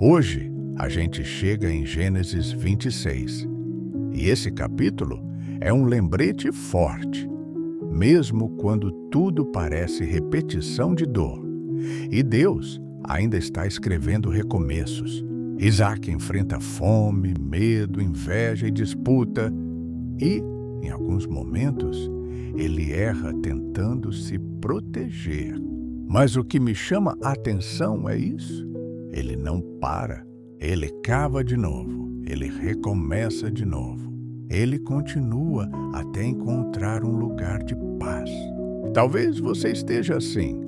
Hoje, a gente chega em Gênesis 26, e esse capítulo é um lembrete forte, mesmo quando tudo parece repetição de dor. E Deus ainda está escrevendo recomeços. Isaac enfrenta fome, medo, inveja e disputa, e, em alguns momentos, ele erra tentando se proteger. Mas o que me chama a atenção é isso. Ele não para. Ele cava de novo. Ele recomeça de novo. Ele continua até encontrar um lugar de paz. Talvez você esteja assim,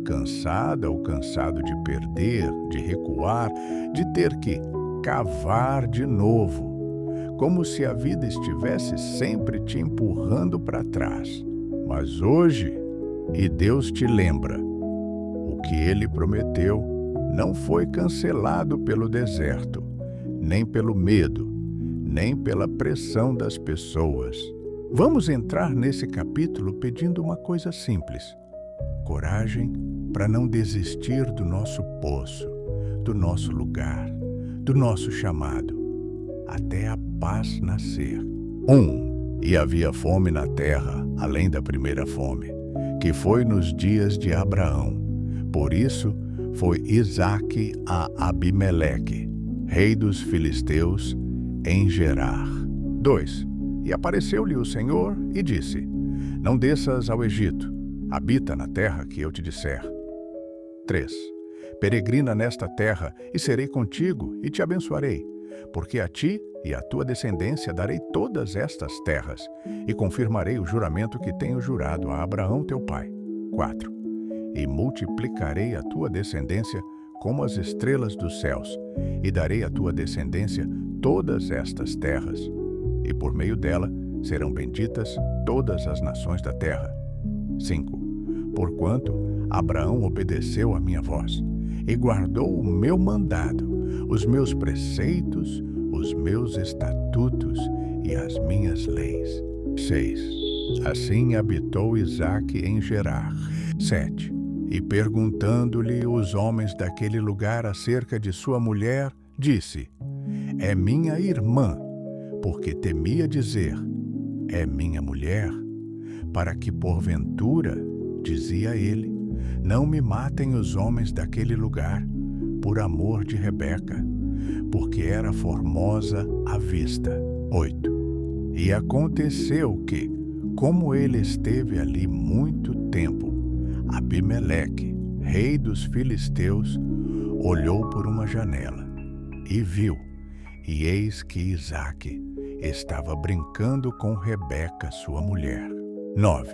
cansada ou cansado de perder, de recuar, de ter que cavar de novo, como se a vida estivesse sempre te empurrando para trás. Mas hoje, Deus te lembra, o que Ele prometeu não foi cancelado pelo deserto, nem pelo medo, nem pela pressão das pessoas. Vamos entrar nesse capítulo pedindo uma coisa simples: coragem para não desistir do nosso poço, do nosso lugar, do nosso chamado, até a paz nascer. 1. E havia fome na terra, além da primeira fome, que foi nos dias de Abraão. Por isso, foi Isaque a Abimeleque, rei dos filisteus, em Gerar. 2. E apareceu-lhe o Senhor e disse: Não desças ao Egito, habita na terra que eu te disser. 3. Peregrina nesta terra, e serei contigo, e te abençoarei, porque a ti e à tua descendência darei todas estas terras, e confirmarei o juramento que tenho jurado a Abraão teu pai. 4. E multiplicarei a tua descendência como as estrelas dos céus, e darei à tua descendência todas estas terras, e por meio dela serão benditas todas as nações da terra. 5. Porquanto Abraão obedeceu à minha voz, e guardou o meu mandado, os meus preceitos, os meus estatutos e as minhas leis. 6. Assim habitou Isaque em Gerar. 7. E perguntando-lhe os homens daquele lugar acerca de sua mulher, disse: É minha irmã, porque temia dizer: É minha mulher, para que porventura, dizia ele, não me matem os homens daquele lugar, por amor de Rebeca, porque era formosa à vista. 8. E aconteceu que, como ele esteve ali muito tempo, Abimeleque, rei dos filisteus, olhou por uma janela e viu, e eis que Isaque estava brincando com Rebeca, sua mulher. 9.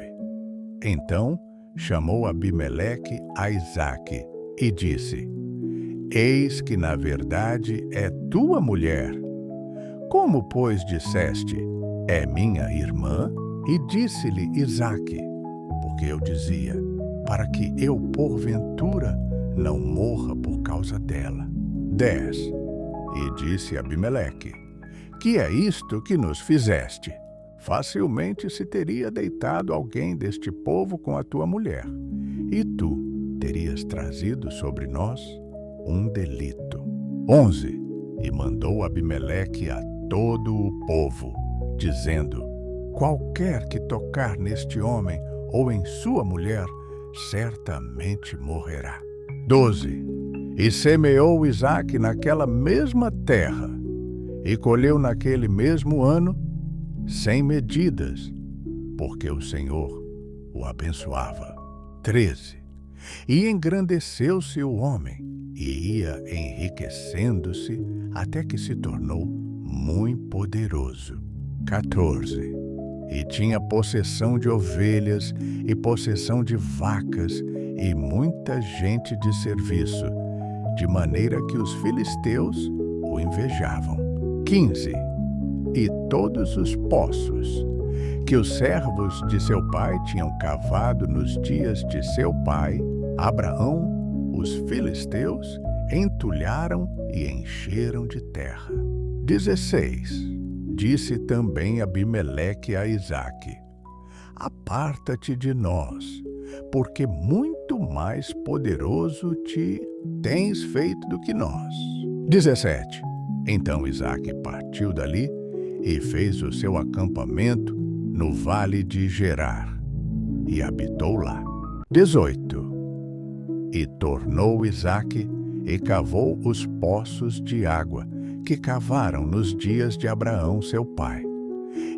Então chamou Abimeleque a Isaque e disse: Eis que na verdade é tua mulher. Como, pois, disseste: É minha irmã? E disse-lhe Isaque: Porque eu dizia: para que eu, porventura, não morra por causa dela. 10. E disse Abimeleque: Que é isto que nos fizeste? Facilmente se teria deitado alguém deste povo com a tua mulher, e tu terias trazido sobre nós um delito. 11. E mandou Abimeleque a todo o povo, dizendo: Qualquer que tocar neste homem ou em sua mulher, certamente morrerá. 12. E semeou Isaque naquela mesma terra, e colheu naquele mesmo ano, sem medidas, porque o Senhor o abençoava. 13. E engrandeceu-se o homem, e ia enriquecendo-se, até que se tornou muito poderoso. 14. E tinha possessão de ovelhas e possessão de vacas e muita gente de serviço, de maneira que os filisteus o invejavam. 15. E todos os poços que os servos de seu pai tinham cavado nos dias de seu pai, Abraão, os filisteus, entulharam e encheram de terra. 16. Disse também Abimeleque a Isaque: Aparta-te de nós, porque muito mais poderoso te tens feito do que nós. 17. Então Isaque partiu dali e fez o seu acampamento no vale de Gerar, e habitou lá. 18. E tornou Isaque e cavou os poços de água que cavaram nos dias de Abraão seu pai,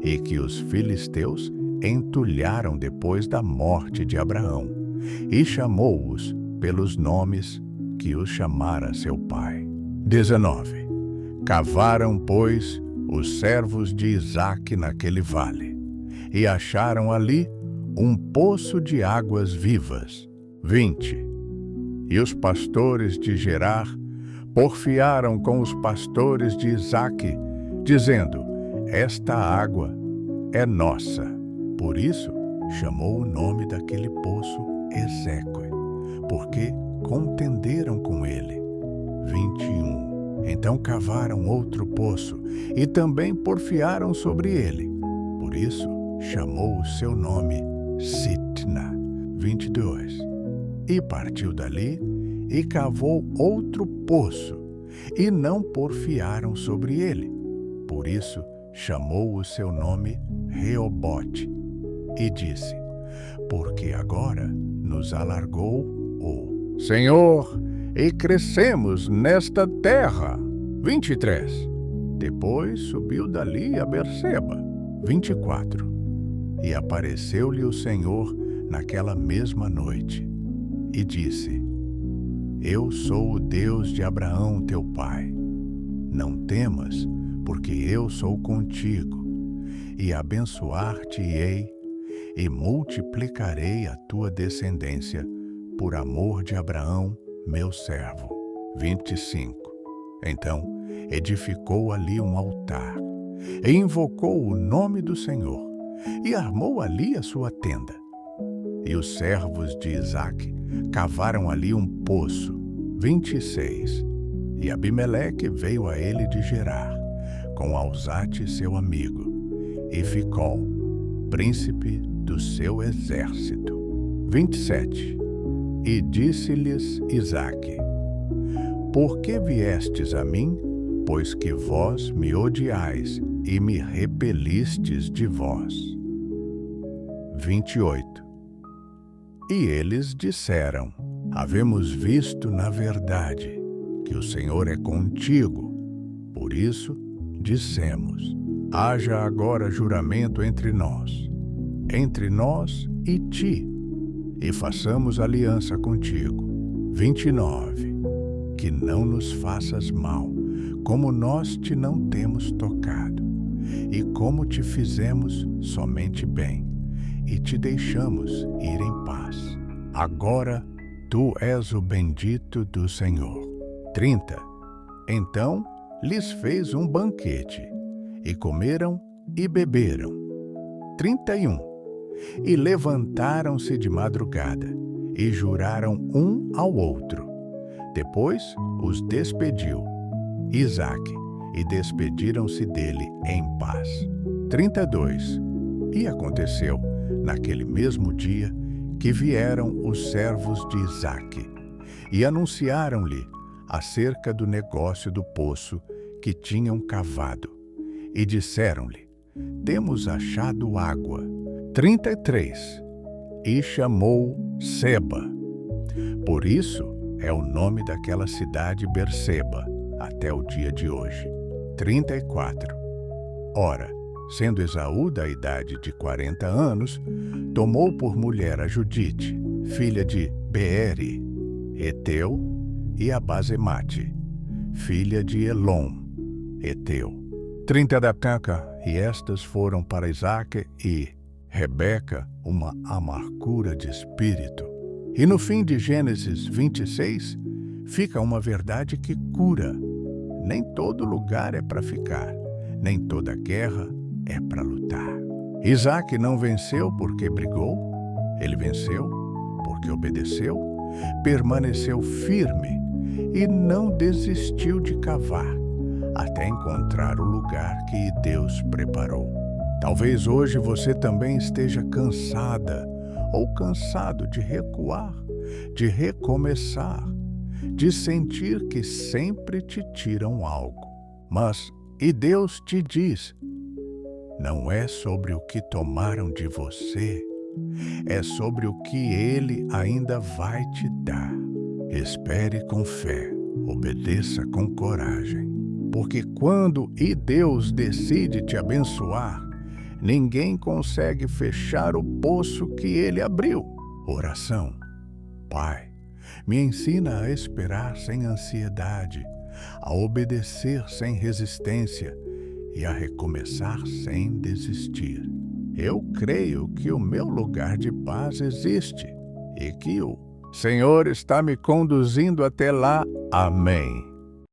e que os filisteus entulharam depois da morte de Abraão, e chamou-os pelos nomes que os chamara seu pai. 19. Cavaram, pois, os servos de Isaque naquele vale, e acharam ali um poço de águas vivas. 20. E os pastores de Gerar porfiaram com os pastores de Isaque, dizendo: esta água é nossa. Por isso chamou o nome daquele poço Ezeque, porque contenderam com ele. 21. Então cavaram outro poço e também porfiaram sobre ele. Por isso chamou o seu nome Sitna. 22. E partiu dali e cavou outro poço, e não porfiaram sobre ele. Por isso chamou o seu nome Reobote, e disse: porque agora nos alargou o Senhor, e crescemos nesta terra. 23. Depois subiu dali a Berseba. 24. E apareceu-lhe o Senhor naquela mesma noite, e disse: eu sou o Deus de Abraão teu pai. Não temas, porque eu sou contigo, e abençoar-te-ei, e multiplicarei a tua descendência por amor de Abraão, meu servo. 25. Então edificou ali um altar, e invocou o nome do Senhor, e armou ali a sua tenda. E os servos de Isaque cavaram ali um poço. 26. E Abimeleque veio a ele de Gerar, com Alzate seu amigo, e Ficol, príncipe do seu exército. 27. E disse-lhes Isaque: por que viestes a mim, pois que vós me odiais e me repelistes de vós? 28. E eles disseram: havemos visto na verdade que o Senhor é contigo. Por isso dissemos: haja agora juramento entre nós e ti, e façamos aliança contigo. 29. Que não nos faças mal, como nós te não temos tocado, e como te fizemos somente bem, e te deixamos ir em paz. Agora tu és o bendito do Senhor. 30. Então lhes fez um banquete, e comeram e beberam. 31. E levantaram-se de madrugada, e juraram um ao outro. Depois os despediu, Isaque, e despediram-se dele em paz. 32. E aconteceu, naquele mesmo dia, que vieram os servos de Isaque, e anunciaram-lhe acerca do negócio do poço que tinham cavado, e disseram-lhe: temos achado água. 33. E chamou Seba. Por isso é o nome daquela cidade Berseba, até o dia de hoje. 34. Ora, sendo Esaú da idade de 40 anos, tomou por mulher a Judite, filha de Beeri, Eteu, e a Basemate, filha de Elom, Eteu. 30 da Caca, e estas foram para Isaque e Rebeca uma amargura de espírito. E no fim de Gênesis 26, fica uma verdade que cura. Nem todo lugar é para ficar, nem toda guerra é para lutar. Isaque não venceu porque brigou, ele venceu porque obedeceu, permaneceu firme e não desistiu de cavar, até encontrar o lugar que Deus preparou. Talvez hoje você também esteja cansada ou cansado de recuar, de recomeçar, de sentir que sempre te tiram algo. Mas, e Deus te diz, não é sobre o que tomaram de você, é sobre o que Ele ainda vai te dar. Espere com fé, obedeça com coragem. Porque quando Deus decide te abençoar, ninguém consegue fechar o poço que Ele abriu. Oração. Pai, me ensina a esperar sem ansiedade, a obedecer sem resistência e a recomeçar sem desistir. Eu creio que o meu lugar de paz existe e que o Senhor está me conduzindo até lá. Amém.